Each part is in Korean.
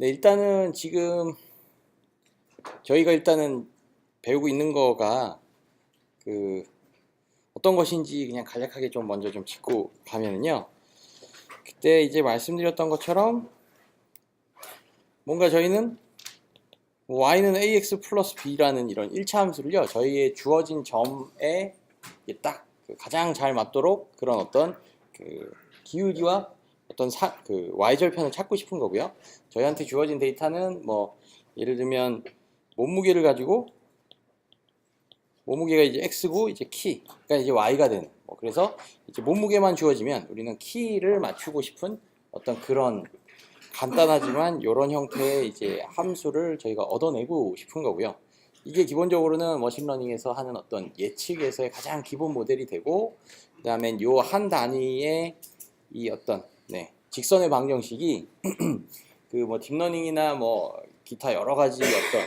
네, 일단은 지금 저희가 일단은 배우고 있는 거가 그 어떤 것인지 그냥 간략하게 좀 먼저 좀 짚고 가면은요. 그때 이제 말씀드렸던 것처럼 뭔가 저희는 y는 ax 플러스 b라는 이런 1차 함수를요. 저희의 주어진 점에 딱그 가장 잘 맞도록 그런 어떤 그 기울기와 어떤 그 y절편을 찾고 싶은 거고요. 저희한테 주어진 데이터는 뭐 예를 들면 몸무게를 가지고 몸무게가 이제 x고 이제 키가 이제 y가 되는 그래서 이제 몸무게만 주어지면 우리는 키를 맞추고 싶은 어떤 그런 간단하지만 이런 형태의 이제 함수를 저희가 얻어내고 싶은 거고요. 이게 기본적으로는 머신러닝에서 하는 어떤 예측에서의 가장 기본 모델이 되고, 그 다음에 요 한 단위의 이 어떤 직선의 방정식이 그 뭐 딥러닝이나 뭐 기타 여러 가지 어떤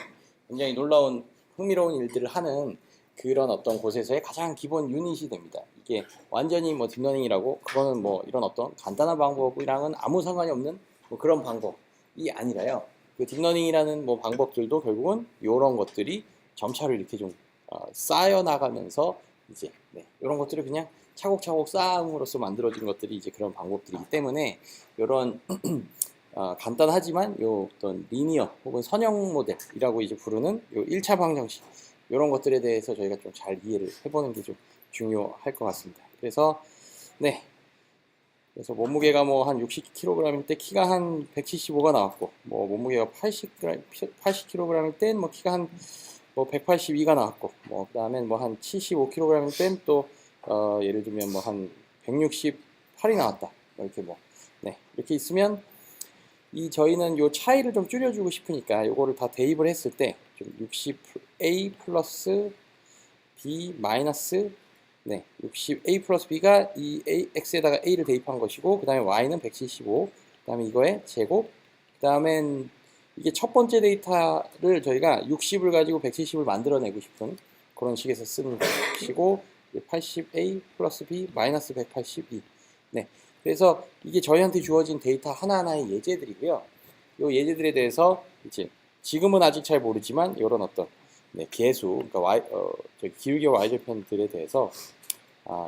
굉장히 놀라운 흥미로운 일들을 하는 그런 어떤 곳에서의 가장 기본 유닛이 됩니다. 이게 완전히 뭐 딥러닝이라고 그거는 뭐 이런 어떤 간단한 방법이랑은 아무 상관이 없는 뭐 그런 방법이 아니라요. 그 딥러닝이라는 뭐 방법들도 결국은 이런 것들이 점차를 이렇게 좀 쌓여 나가면서 이제 이런 것들을 그냥 차곡차곡 쌓음으로써 만들어진 것들이 이제 그런 방법들이기 때문에 이런 간단하지만 요 어떤 리니어 혹은 선형 모델이라고 이제 부르는 요 1차 방정식 이런 것들에 대해서 저희가 좀 잘 이해를 해보는 게 좀 중요할 것 같습니다. 그래서 그래서 몸무게가 뭐 한 60kg일 때 키가 한 175가 나왔고, 뭐 몸무게가 80kg일 땐 뭐 키가 한 뭐 182가 나왔고, 뭐 그다음에 뭐 한 75kg일 땐 또 예를 들면 뭐 한 168이 나왔다. 이렇게 이렇게 있으면 이 저희는 요 차이를 좀 줄여주고 싶으니까 요거를 다 대입을 했을 때 좀 60a 플러스 b 마이너스 60a 플러스 b가 이 x에다가 a를 대입한 것이고, 그 다음에 y는 175, 그 다음에 이거의 제곱, 그 다음엔 이게 첫 번째 데이터를 저희가 60을 가지고 170을 만들어내고 싶은 그런 식에서 쓰는 것이고, 80a 플러스 b 마이너스 182. 그래서 이게 저희한테 주어진 데이터 하나하나의 예제들이고요. 이 예제들에 대해서 이제 지금은 아직 잘 모르지만 이런 어떤 계수, 그러니까 기울기와 y절편들에 대해서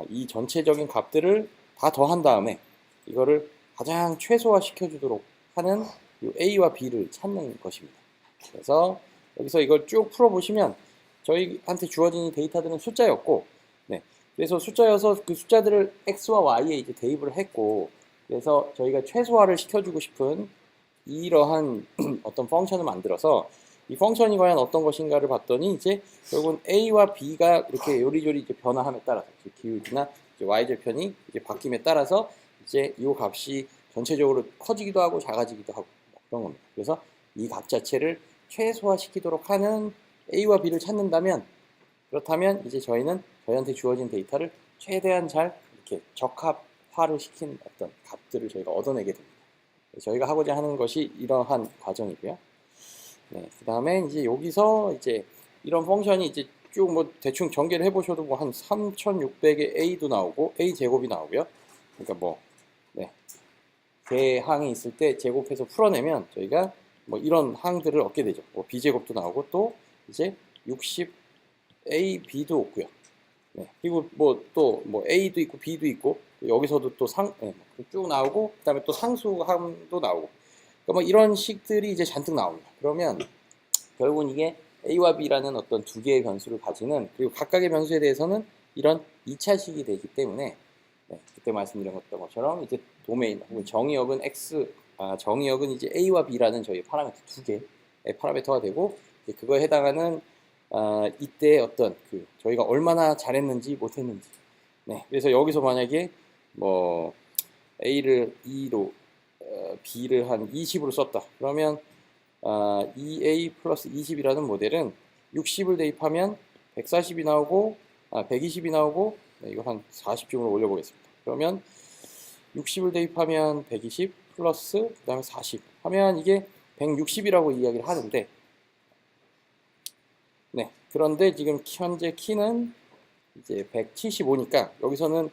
이 전체적인 값들을 다 더한 다음에 이거를 가장 최소화 시켜주도록 하는 이 a와 b를 찾는 것입니다. 그래서 여기서 이걸 쭉 풀어보시면 저희한테 주어진 데이터들은 숫자였고, 그래서 숫자여서 그 숫자들을 x와 y에 이제 대입을 했고, 그래서 저희가 최소화를 시켜주고 싶은 이러한 어떤 펑션을 만들어서 이 펑션이 과연 어떤 것인가를 봤더니 이제 결국은 a와 b가 이렇게 요리조리 이제 변화함에 따라서 기울기나 y절편이 이제 바뀜에 따라서 이제 이 값이 전체적으로 커지기도 하고 작아지기도 하고 그런 겁니다. 그래서 이 값 자체를 최소화시키도록 하는 a와 b를 찾는다면, 그렇다면 이제 저희는 저희한테 주어진 데이터를 최대한 잘 이렇게 적합화를 시킨 어떤 값들을 저희가 얻어내게 됩니다. 저희가 하고자 하는 것이 이러한 과정이고요. 그 다음에 이제 여기서 이제 이런 펑션이 이제 쭉 뭐 대충 전개를 해보셔도 뭐 한 3600의 a도 나오고 a 제곱이 나오고요. 그러니까 뭐 대항이 있을 때 제곱해서 풀어내면 저희가 뭐 이런 항들을 얻게 되죠. 뭐 b 제곱도 나오고 또 이제 60a b도 없고요. 그리고 뭐 또 뭐 a도 있고 b도 있고 여기서도 또 쭉 나오고, 그다음에 또 상수함도 나오고, 그러니까 뭐 이런 식들이 이제 잔뜩 나옵니다. 그러면 결국은 이게 a와 b라는 어떤 두 개의 변수를 가지는, 그리고 각각의 변수에 대해서는 이런 2차식이 되기 때문에 그때 말씀드렸던 것처럼 이제 도메인 혹은 정의역은 정의역은 이제 a와 b라는 저희 파라미터 두 개의 파라미터가 되고, 그거에 해당하는 이때 어떤 저희가 얼마나 잘했는지 못했는지. 그래서 여기서 만약에 뭐 a를 2로 b를 한 20으로 썼다. 그러면 2a 플러스 20이라는 모델은 60을 대입하면 140이 나오고 120이 나오고, 이거 한 40쯤으로 올려보겠습니다. 그러면 60을 대입하면 120 플러스 그 다음에 40 하면 이게 160이라고 이야기를 하는데, 그런데 지금 현재 키는 이제 175니까 여기서는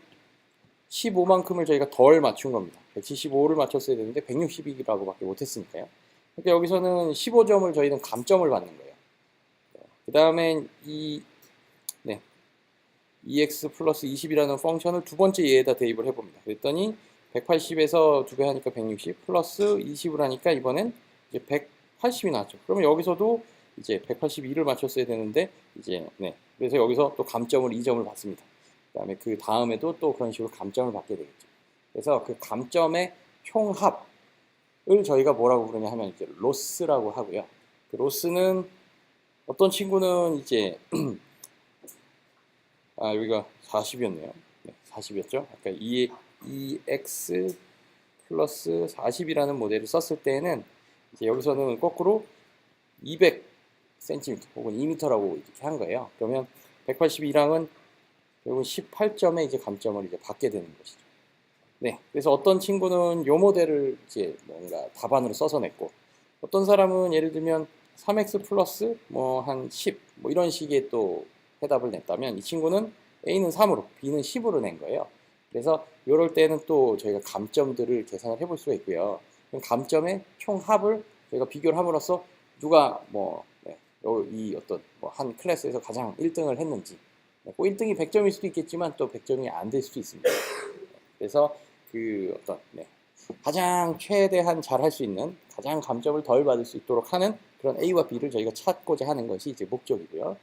15만큼을 저희가 덜 맞춘 겁니다. 175를 맞췄어야 되는데 160이라고 밖에 못했으니까요. 그러니까 여기서는 15점을 저희는 감점을 받는 거예요. 그 다음에 네, EX 플러스 20이라는 펑션을 두 번째 얘에다 대입을 해봅니다. 그랬더니 180에서 두 배 하니까 160 플러스 20을 하니까 이번엔 이제 180이 나왔죠. 그러면 여기서도 이제 182를 맞췄어야 되는데 이제 네, 그래서 여기서 또 감점을 2점을 받습니다. 그다음에 그 다음에도 또 그런 식으로 감점을 받게 되겠죠. 그래서 그 감점의 총합을 저희가 뭐라고 부르냐 하면 이제 로스라고 하고요. 그 로스는 어떤 친구는 이제 여기가 40이었네요. 네, 40이었죠. 아까 EX 플러스 40이라는 모델을 썼을 때에는 이제 여기서는 거꾸로 200cm 혹은 2m라고 이렇게 한 거예요. 그러면 182랑은 결국 18점의 이제 감점을 이제 받게 되는 것이죠. 네, 그래서 어떤 친구는 이 모델을 이제 뭔가 답안으로 써서 냈고, 어떤 사람은 예를 들면 3x 플러스 뭐 한 10, 뭐 이런 식의 또 해답을 냈다면 이 친구는 A는 3으로, B는 10으로 낸 거예요. 그래서 이럴 때는 또 저희가 감점들을 계산을 해볼 수가 있고요. 그럼 감점의 총합을 저희가 비교를 함으로써 누가 뭐, 네, 이 어떤 뭐 한 클래스에서 가장 1등을 했는지, 네, 그 1등이 100점일 수도 있겠지만 또 100점이 안 될 수도 있습니다. 그래서 그 어떤 가장 최대한 잘 할 수 있는 가장 감점을 덜 받을 수 있도록 하는 그런 A와 B를 저희가 찾고자 하는 것이 이제 목적이고요.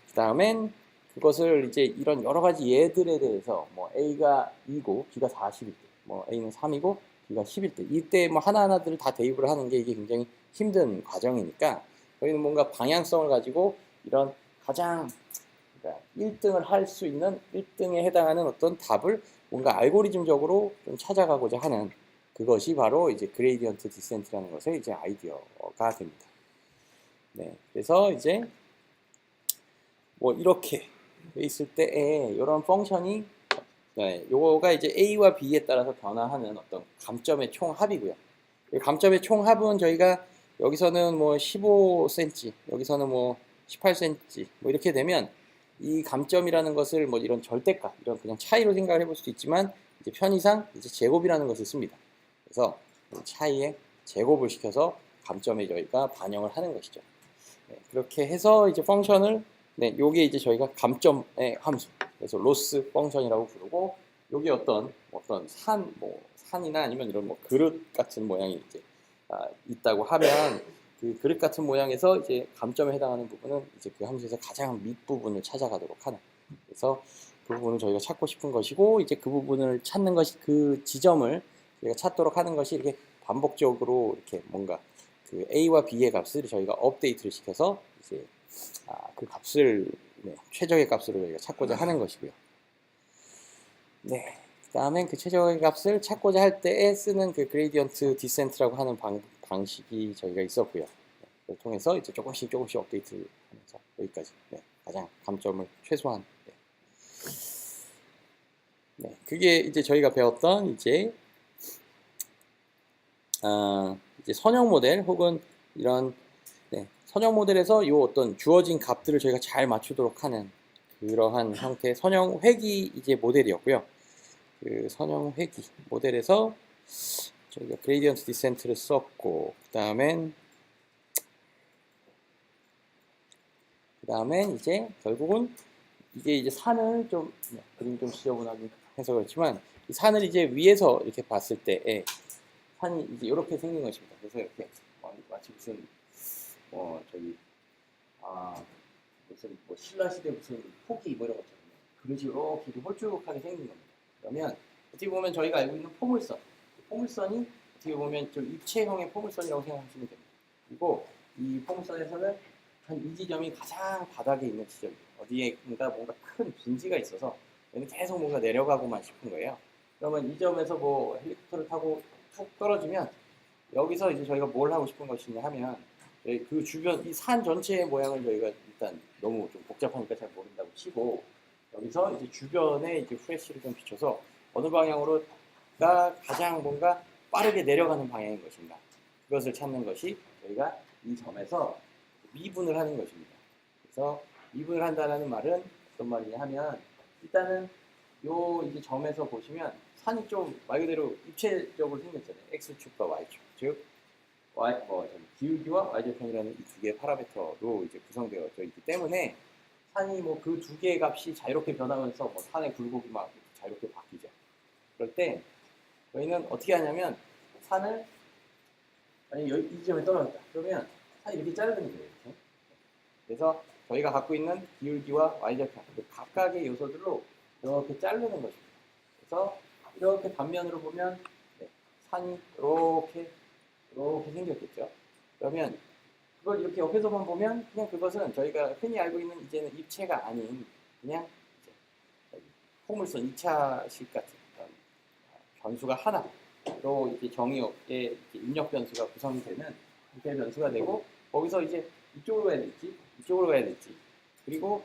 그 다음엔 그것을 이제 이런 여러 가지 예들에 대해서 뭐 A가 2고 B가 40일 때, 뭐 A는 3이고 B가 10일 때, 이때 뭐 하나하나들을 다 대입을 하는 게 이게 굉장히 힘든 과정이니까 저희는 뭔가 방향성을 가지고 이런 가장 그러니까 1등을 할 수 있는 1등에 해당하는 어떤 답을 뭔가 알고리즘적으로 좀 찾아가고자 하는 그것이 바로 이제 그레이디언트 디센트라는 것의 이제 아이디어가 됩니다. 네, 그래서 이제 뭐 이렇게 돼 있을 때에 이런 펑션이 네, 요거가 이제 A와 B에 따라서 변화하는 어떤 감점의 총합이고요. 감점의 총합은 저희가 여기서는 뭐 15cm, 여기서는 뭐 18cm, 뭐 이렇게 되면 이 감점이라는 것을 뭐 이런 절대값, 이런 그냥 차이로 생각을 해볼 수도 있지만 이제 편의상 이제 제곱이라는 것을 씁니다. 그래서 차이에 제곱을 시켜서 감점에 저희가 반영을 하는 것이죠. 네, 그렇게 해서 이제 펑션을 네, 요게 이제 저희가 감점의 함수. 그래서 로스 펑션이라고 부르고 요게 어떤 산이나 아니면 이런 뭐 그릇 같은 모양이 이제 있다고 하면 그 그릇 같은 모양에서 이제 감점에 해당하는 부분은 이제 그 함수에서 가장 밑부분을 찾아가도록 하는. 그래서 그 부분을 저희가 찾고 싶은 것이고 이제 그 부분을 찾는 것이 그 지점을 저희가 찾도록 하는 것이 이렇게 반복적으로 이렇게 뭔가 그 A와 B의 값을 저희가 업데이트를 시켜서 이제 그 값을 네, 최적의 값으로 저희가 찾고자 하는 것이고요. 네, 그다음에 그 최적의 값을 찾고자 할 때에 쓰는 그 그레이디언트 디센트라고 하는 방식이 저희가 있었고요. 네, 그걸 통해서 이제 조금씩 업데이트를 하면서 여기까지 네, 가장 감점을 최소한 네. 네, 그게 이제 저희가 배웠던 이제 이제 선형 모델 혹은 이런 네, 선형 모델에서 이 어떤 주어진 값들을 저희가 잘 맞추도록 하는 그러한 형태의 선형 회귀 이제 모델이었고요. 그 선형 회귀 모델에서 저희가 그레이디언트 디센트를 썼고 그다음엔 이제 결국은 이게 이제 산을 좀 그림 좀 지저분하게 해서 그렇지만 이 산을 이제 위에서 이렇게 봤을 때 산이 이제 이렇게 생긴 것입니다. 그래서 이렇게 마치 무슨 저기 무슨 뭐 신라 시대 무슨 포기 뭐 이런 것처럼 그릇이 이렇게 홀쭉하게 생긴 겁니다. 그러면 어떻게 보면 저희가 알고 있는 포물선이 어떻게 보면 좀 입체형의 포물선이라고 생각하시면 됩니다. 그리고 이 포물선에서는 한 이 지점이 가장 바닥에 있는 지점이에요. 어디에인가 뭔가 큰 빈지가 있어서 얘는 계속 뭔가 내려가고만 싶은 거예요. 그러면 이 점에서 뭐 헬리콥터를 타고 툭 떨어지면 여기서 이제 저희가 뭘 하고 싶은 것이냐 하면 그 주변 이 산 전체의 모양을 저희가 일단 너무 좀 복잡하니까 잘 모른다고 치고 여기서 이제 주변에 이제 후레쉬를 좀 비춰서 어느 방향으로가 가장 뭔가 빠르게 내려가는 방향인 것인가 그것을 찾는 것이 저희가 이 점에서 미분을 하는 것입니다. 그래서 미분을 한다는 말은 어떤 말이냐 하면 일단은 요 이제 점에서 보시면 산이 좀 말 그대로 입체적으로 생겼잖아요. x축과 y축 즉 기울기와 y절편이라는 이 두 개의 파라미터로 이제 구성되어져 있기 때문에 산이 뭐 그 두 개의 값이 자유롭게 변하면서 뭐 산의 굴곡이 막 자유롭게 바뀌죠. 그럴 때 저희는 어떻게 하냐면 산을 만약 이 지점에 떨어졌다. 그러면 산이 이렇게 자르는 거예요. 이렇게. 그래서 저희가 갖고 있는 기울기와 y절편 그 각각의 요소들로 이렇게 자르는 것입니다. 그래서 이렇게 단면으로 보면 산이 이렇게 생겼겠죠. 그러면 그걸 이렇게 옆에서만 보면 그냥 그것은 저희가 흔히 알고 있는 이제는 입체가 아닌 그냥 이제 포물선 2차식 같은 변수가 하나로 이제 정의역의 입력 변수가 구성이 되는 이렇게 변수가 되고 거기서 이제 이쪽으로 가야 될지 이쪽으로 가야 될지 그리고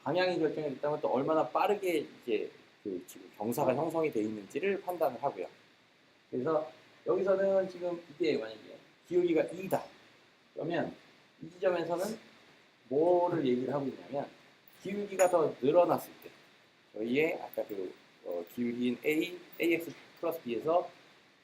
방향이 결정이 됐다면 또 얼마나 빠르게 이제 그 지금 경사가 형성이 되어 있는지를 판단을 하고요. 그래서 여기서는 지금 이게 만약에 기울기가 2다. 그러면 이 지점에서는 뭐를 얘기를 하고 있냐면 기울기가 더 늘어났을 때 저희의 아까 그 기울기인 ax 플러스 b에서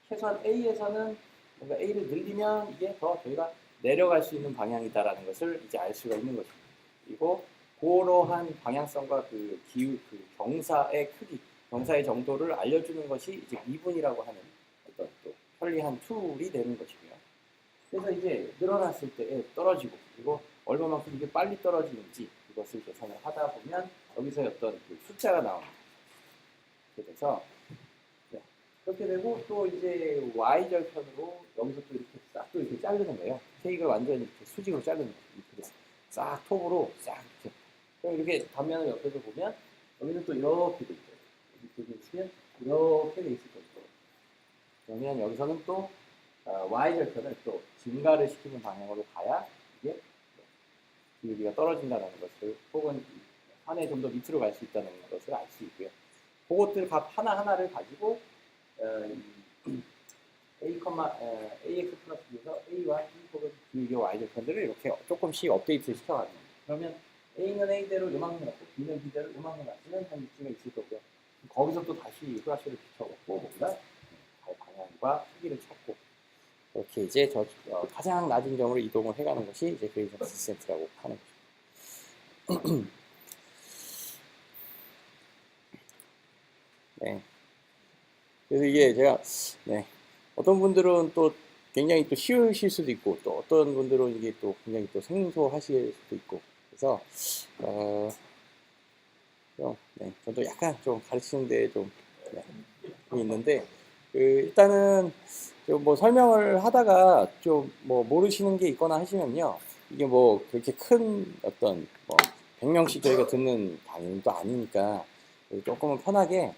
최소한 a에서는 뭔가 a를 늘리면 이게 더 저희가 내려갈 수 있는 방향이다라는 것을 이제 알 수가 있는 것입니다. 그리고 그러한 방향성과 그 경사의 크기, 경사의 정도를 알려주는 것이 이제 미분이라고 하는 어떤 또 편리한 툴이 되는 것이고요. 그래서 이제 늘어났을 때 떨어지고 그리고 얼마만큼 이게 빨리 떨어지는지 이것을 계산을 하다 보면 여기서 어떤 그 숫자가 나옵니다. 그래서 그렇게 되고 또 이제 y절편으로 여기서 또 이렇게 싹 또 이렇게 자르는 거예요. 케이크를 완전히 이렇게 수직으로 자르는 거예요. 그래서 싹 톱으로 싹 이렇게. 그럼 이렇게 단면을 옆에서 보면 여기는 또 이렇게 돼 있어요. 이렇게 돼 있으면 이렇게 돼 있을 거죠. 그러면 여기서는 또 y절편을 또 증가를 시키는 방향으로 가야 이게 기울기가 떨어진다는 것을 혹은 산에 좀 더 밑으로 갈 수 있다는 것을 알 수 있고요. 그것들 값 하나하나를 가지고 ax 플러스 b에서 a와 b 혹은 기울기와 y절편들을 이렇게 조금씩 업데이트 시켜가는 겁니다. 그러면 a는 a대로 요만큼 갖고 b는 b대로 요만큼 갖으면 한 위치가 있을 거고요. 거기서 또 다시 후라시를 비춰갖고 뭔가 방향과 크기를 찾고 이렇게 이제 가장 낮은 점으로 이동을 해가는 것이 이제 그레이디언트 디센트라고 하는 것입니다. 네. 그래서 이게 제가 어떤 분들은 또 굉장히 또 쉬우실 수도 있고 또 어떤 분들은 이게 또 굉장히 또 생소하실 수도 있고 그래서 저도 약간 좀 가르치는데 좀 있는데 일단은 좀 뭐 설명을 하다가 좀 뭐 모르시는 게 있거나 하시면요 이게 뭐 그렇게 큰 어떤 뭐 100명씩 저희가 듣는 강의는 또 아니니까 조금은 편하게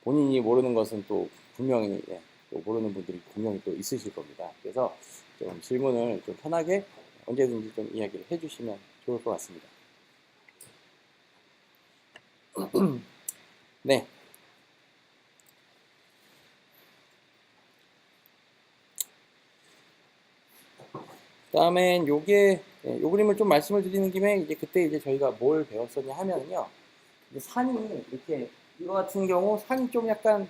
본인이 모르는 것은 또 분명히 또 모르는 분들이 분명히 또 있으실 겁니다. 그래서 좀 질문을 좀 편하게 언제든지 좀 이야기를 해주시면 좋을 것 같습니다. 네. 다음엔 요 그림을 좀 말씀을 드리는 김에 이제 그때 이제 저희가 뭘 배웠었냐 하면요. 산이 이렇게 이거 같은 경우 산이 좀 약간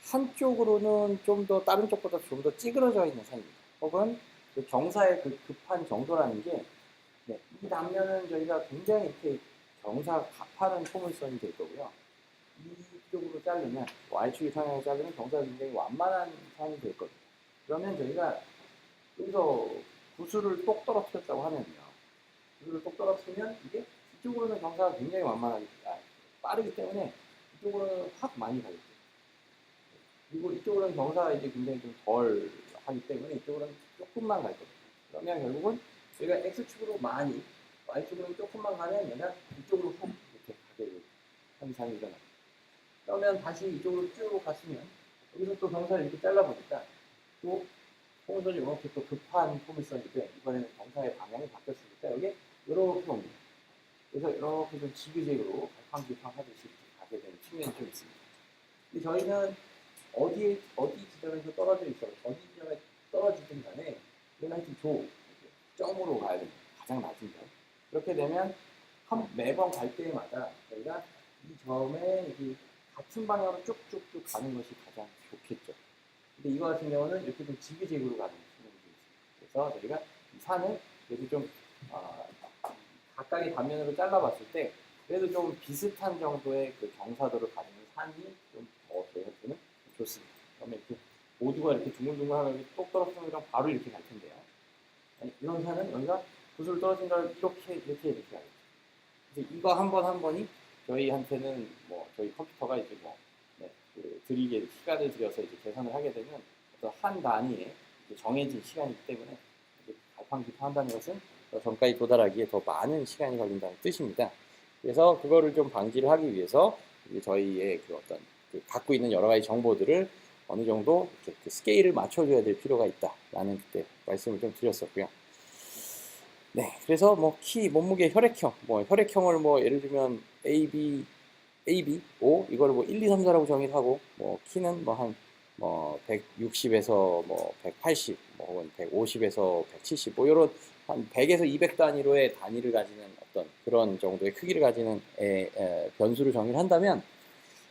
한쪽으로는 좀 더 다른 쪽보다 좀 더 찌그러져 있는 산입니다. 혹은 그 경사의 그 급한 정도라는 게 이 단면은 저희가 굉장히 이렇게 경사 가파른 포물선이 될 거고요. 이쪽으로 자르면 Y축이 방향을 자르면 경사가 굉장히 완만한 산이 될 거예요. 그러면 저희가 여기서 구슬을 똑 떨어뜨렸다고 하면요. 구슬을 똑 떨어뜨리면 이게 이쪽으로는 경사가 굉장히 완만하기 빠르기 때문에 이쪽으로는 확 많이 가겠죠. 그리고 이쪽으로는 경사가 이제 굉장히 좀 덜 하기 때문에 이쪽으로는 조금만 갈 거예요. 그러면 결국은 저희가 X축으로 많이, Y축으로 조금만 가면 얘가 이쪽으로 훅 이렇게 가게 되는 현상이 일어납니다. 그러면 다시 이쪽으로 쭉 갔으면 여기서 또 경사를 이렇게 잘라보니까 또 포물선이 이렇게 또 급한 포물선인데 이번에는 경사의 방향이 바뀌었으니까 여기 이렇게 옵니다. 그래서 이렇게 좀 지그재그로 갈팡질팡 하듯이 가게 되는 측면이 좀 있습니다. 근데 저희는 어디 지점에서 떨어져 있어 어디 지점에 떨어지든 간에 이건 하여튼 점으로 가야 됩니다. 가장 낮은 점. 그렇게 되면 매번 갈 때마다 저희가 이 점에 같은 방향으로 쭉쭉쭉 가는 것이 가장 좋겠죠. 근데 이거 같은 경우는 이렇게 좀 지그재그로 가는 측면이 있습니다. 그래서 저희가 이 산을 그래도 좀 각각의 단면으로 잘라봤을 때 그래도 좀 비슷한 정도의 그 경사도를 가지는 산이 좀 저희한테는 좋습니다. 그러면 이렇게 모두가 이렇게 둥글둥글하면 똑 떨어지면 바로 이렇게 갈 텐데요. 이런 산은 여기가 구슬 떨어진 걸 이렇게 하겠죠. 그래서 이거 한 번 한 번이 저희한테는 뭐 저희 컴퓨터가 이제 뭐 들이게 시간을 들여서 이제 계산을 하게 되면 어떤 한 단위의 정해진 시간이기 때문에 갈팡질팡한다는 것은 전까지 도달하기에 더 많은 시간이 걸린다는 뜻입니다. 그래서 그거를 좀 방지를 하기 위해서 저희의 그 어떤 갖고 있는 여러 가지 정보들을 어느 정도 이렇게 그 스케일을 맞춰줘야 될 필요가 있다라는 그때 말씀을 좀 드렸었고요. 네, 그래서 뭐 키, 몸무게, 혈액형, 뭐 혈액형을 뭐 예를 들면 AB, O 이거를 뭐 1, 2, 3, 4라고 정의를 하고 뭐 키는 뭐 한 뭐 160에서 뭐 180, 뭐 혹은 150에서 170, 뭐 이런 한 100에서 200 단위로의 단위를 가지는 어떤 그런 정도의 크기를 가지는 변수를 정의를 한다면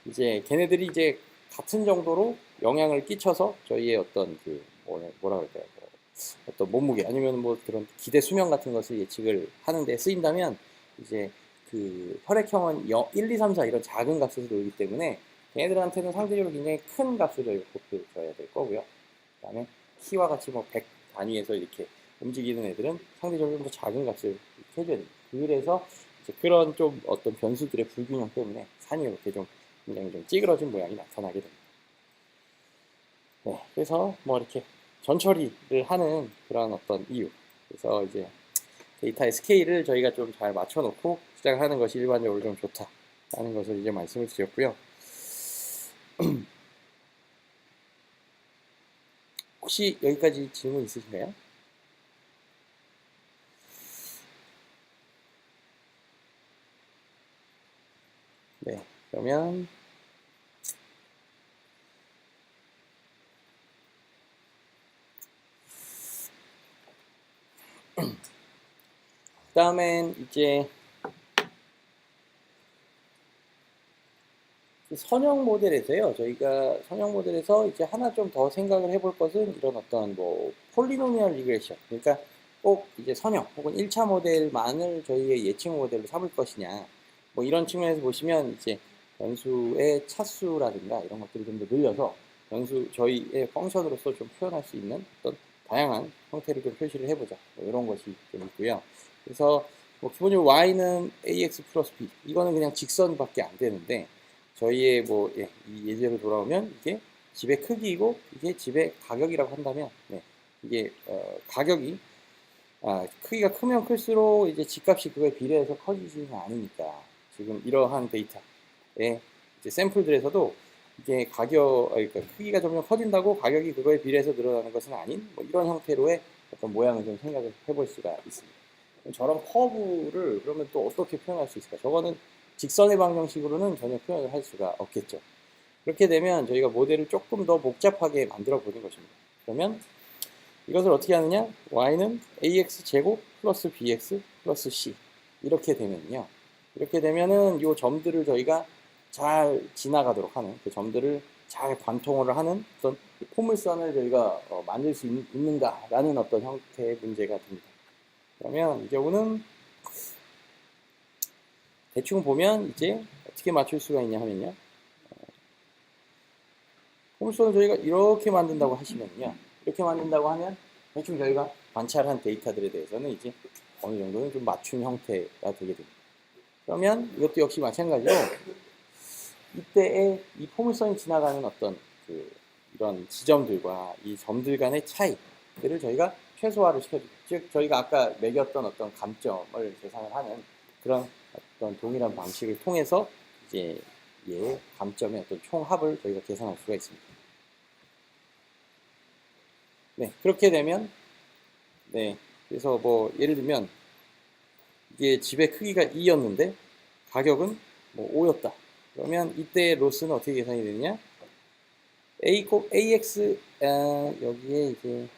이제 걔네들이 이제 같은 정도로 영향을 끼쳐서 저희의 어떤 그 뭐라 그럴까요? 어떤 몸무게 아니면 뭐 그런 기대 수명 같은 것을 예측을 하는데 쓰인다면 이제 그 혈액형은 1, 2, 3, 4 이런 작은 값에서 놀기 때문에 걔네들한테는 상대적으로 굉장히 큰 값을 저희가 곱해줘야 될 거고요. 그 다음에 키와 같이 뭐 100 단위에서 이렇게 움직이는 애들은 상대적으로 좀 더 작은 값을 해줘야 됩니다. 그래서 이제 그런 좀 어떤 변수들의 불균형 때문에 산이 이렇게 좀 굉장히 좀 찌그러진 모양이 나타나게 됩니다. 네, 그래서 뭐 이렇게 전처리를 하는 그런 어떤 이유. 그래서 이제 데이터의 스케일을 저희가 좀 잘 맞춰놓고 시작하는 것이 일반적으로 좀 좋다라는 것을 이제 말씀을 드렸고요. 혹시 여기까지 질문 있으신가요? 네, 그러면 다음엔 이제 선형 모델에서요. 저희가 선형 모델에서 이제 하나 좀 더 생각을 해볼 것은 이런 어떤 뭐 폴리노미얼 리그레션. 그러니까 꼭 이제 선형 혹은 1차 모델만을 저희의 예측 모델로 삼을 것이냐. 뭐 이런 측면에서 보시면 이제 변수의 차수라든가 이런 것들을 좀 더 늘려서 변수 저희의 펑션으로서 좀 표현할 수 있는 어떤 다양한 형태를 좀 표시를 해보자. 뭐 이런 것이 좀 있고요. 그래서 뭐 기본적으로 y는 ax 플러스 b 이거는 그냥 직선밖에 안 되는데 저희의 뭐 이 예제로 돌아오면 이게 집의 크기이고 이게 집의 가격이라고 한다면 이게 가격이 크기가 크면 클수록 이제 집값이 그거에 비례해서 커지지는 않으니까 지금 이러한 데이터의 이제 샘플들에서도 이게 그러니까 크기가 점점 커진다고 가격이 그거에 비례해서 늘어나는 것은 아닌 뭐 이런 형태로의 어떤 모양을 좀 생각을 해볼 수가 있습니다. 저런 커브를 그러면 또 어떻게 표현할 수 있을까? 저거는 직선의 방정식으로는 전혀 표현을 할 수가 없겠죠. 그렇게 되면 저희가 모델을 조금 더 복잡하게 만들어 보는 것입니다. 그러면 이것을 어떻게 하느냐? y는 ax 제곱 플러스 bx 플러스 c 이렇게 되면요. 이렇게 되면은 이 점들을 저희가 잘 지나가도록 하는 그 점들을 잘 관통을 하는 어떤 포물선을 저희가 만들 수 있는가라는 어떤 형태의 문제가 됩니다. 그러면 이 경우는 대충 보면 이제 어떻게 맞출 수가 있냐 하면요. 포물선을 저희가 이렇게 만든다고 하시면요. 이렇게 만든다고 하면 대충 저희가 관찰한 데이터들에 대해서는 이제 어느 정도는 좀 맞춘 형태가 되게 됩니다. 그러면 이것도 역시 마찬가지로 이때의 이 포물선이 지나가는 어떤 이런 지점들과 이 점들 간의 차이들을 저희가 최소화를 시켜주죠. 즉 저희가 아까 매겼던 어떤 감점을 계산을 하는 그런 어떤 동일한 방식을 통해서 이제 얘 감점의 어떤 총합을 저희가 계산할 수가 있습니다. 네, 그렇게 되면 그래서 뭐 예를 들면 이게 집의 크기가 2였는데 가격은 뭐 5였다. 그러면 이때 로스는 어떻게 계산이 되느냐? ax 여기에 이제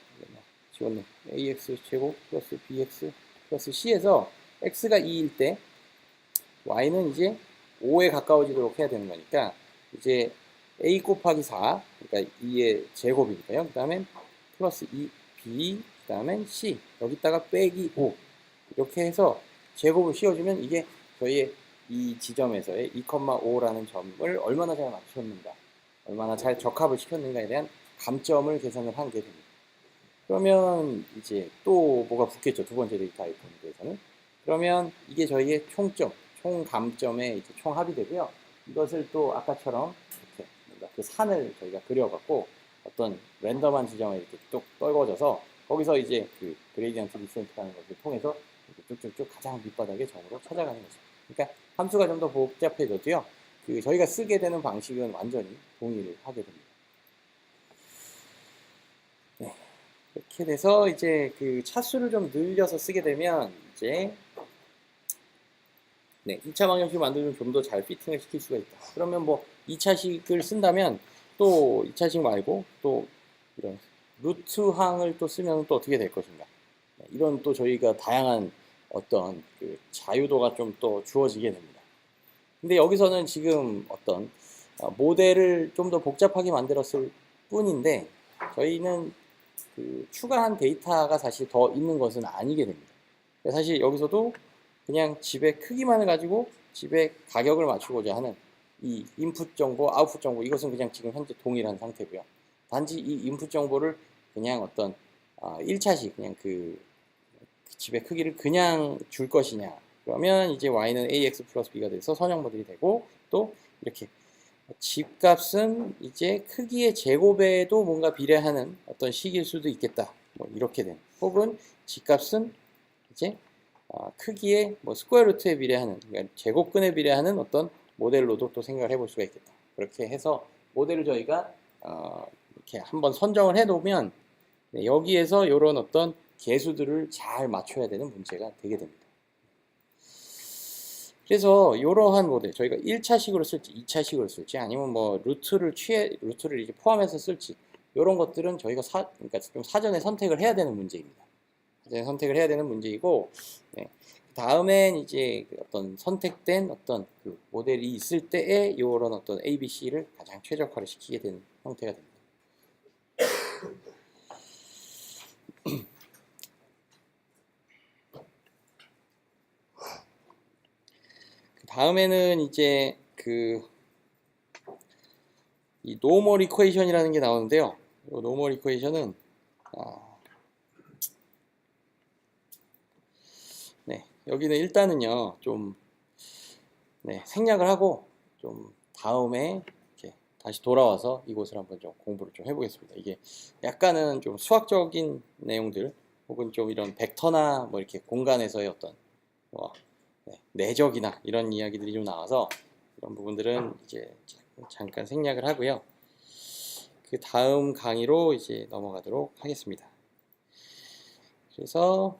지웠네. ax 제곱 플러스 bx 플러스 c에서 x가 2일 때 y는 이제 5에 가까워지도록 해야 되는 거니까 이제 a 곱하기 4 그러니까 2의 제곱이니까요. 그 다음에 플러스 2b, 그 다음에 c, 여기다가 빼기 5 이렇게 해서 제곱을 씌워주면 이게 저희의 이 지점에서의 2,5라는 점을 얼마나 잘 맞췄는가, 얼마나 잘 적합을 시켰는가에 대한 감점을 계산을 한 게 됩니다. 그러면 이제 또 뭐가 붙겠죠. 두 번째 데이터 아이콘에 대해서는. 그러면 이게 저희의 총점, 총 감점의 이제 총 합이 되고요. 이것을 또 아까처럼 이렇게 뭔가 그 산을 저희가 그려갖고 어떤 랜덤한 지점에 이렇게 뚝 떨궈져서 거기서 이제 그 그레이디언트 디센트라는 것을 통해서 쭉쭉쭉 가장 밑바닥의 점으로 찾아가는 거죠. 그러니까 함수가 좀 더 복잡해져도요. 그 저희가 쓰게 되는 방식은 완전히 동일을 하게 됩니다. 네. 이렇게 돼서 이제 그 차수를 좀 늘려서 쓰게 되면 이제 네, 2차 방정식 만들면 좀 더 잘 피팅을 시킬 수가 있다. 그러면 뭐 2차식을 쓴다면 또 2차식 말고 또 이런 루트항을 또 쓰면 또 어떻게 될 것인가. 네, 이런 또 저희가 다양한 어떤 그 자유도가 좀 또 주어지게 됩니다. 근데 여기서는 지금 어떤 모델을 좀 더 복잡하게 만들었을 뿐인데 저희는 그 추가한 데이터가 사실 더 있는 것은 아니게 됩니다. 사실 여기서도 그냥 집의 크기만을 가지고 집의 가격을 맞추고자 하는 이 인풋 정보, 아웃풋 정보 이것은 그냥 지금 현재 동일한 상태고요. 단지 이 인풋 정보를 그냥 어떤 1차식 그냥 그 집의 크기를 그냥 줄 것이냐 그러면 이제 y는 ax 플러스 b가 돼서 선형 모델이 되고 또 이렇게 집값은 이제 크기의 제곱에도 뭔가 비례하는 어떤 식일 수도 있겠다. 뭐 이렇게 된. 혹은 집값은 이제 크기의 뭐 스퀘어 루트에 비례하는, 그러니까 제곱근에 비례하는 어떤 모델로도 또 생각을 해볼 수가 있겠다. 그렇게 해서 모델을 저희가 이렇게 한번 선정을 해 놓으면 여기에서 이런 어떤 개수들을 잘 맞춰야 되는 문제가 되게 됩니다. 그래서 이러한 모델 저희가 1차식으로 쓸지 2차식으로 쓸지 아니면 뭐 루트를 이제 포함해서 쓸지 이런 것들은 저희가 그러니까 좀 사전에 선택을 해야 되는 문제입니다. 사전에 선택을 해야 되는 문제이고 네. 다음엔 이제 어떤 선택된 어떤 그 모델이 있을 때에 이런 어떤 A, B, C를 가장 최적화를 시키게 되는 형태가 됩니다. 다음에는 이제 이 노멀 이퀘이션이라는 게 나오는데요. 이 노멀 이퀘이션은 네, 여기는 일단은요 좀 생략을 하고 좀 다음에 이렇게 다시 돌아와서 이곳을 한번 좀 공부를 좀 해보겠습니다. 이게 약간은 좀 수학적인 내용들 혹은 좀 이런 벡터나 뭐 이렇게 공간에서의 어떤 뭐 내적이나 이런 이야기들이 좀 나와서 이런 부분들은 이제 잠깐 생략을 하고요. 그 다음 강의로 이제 넘어가도록 하겠습니다. 그래서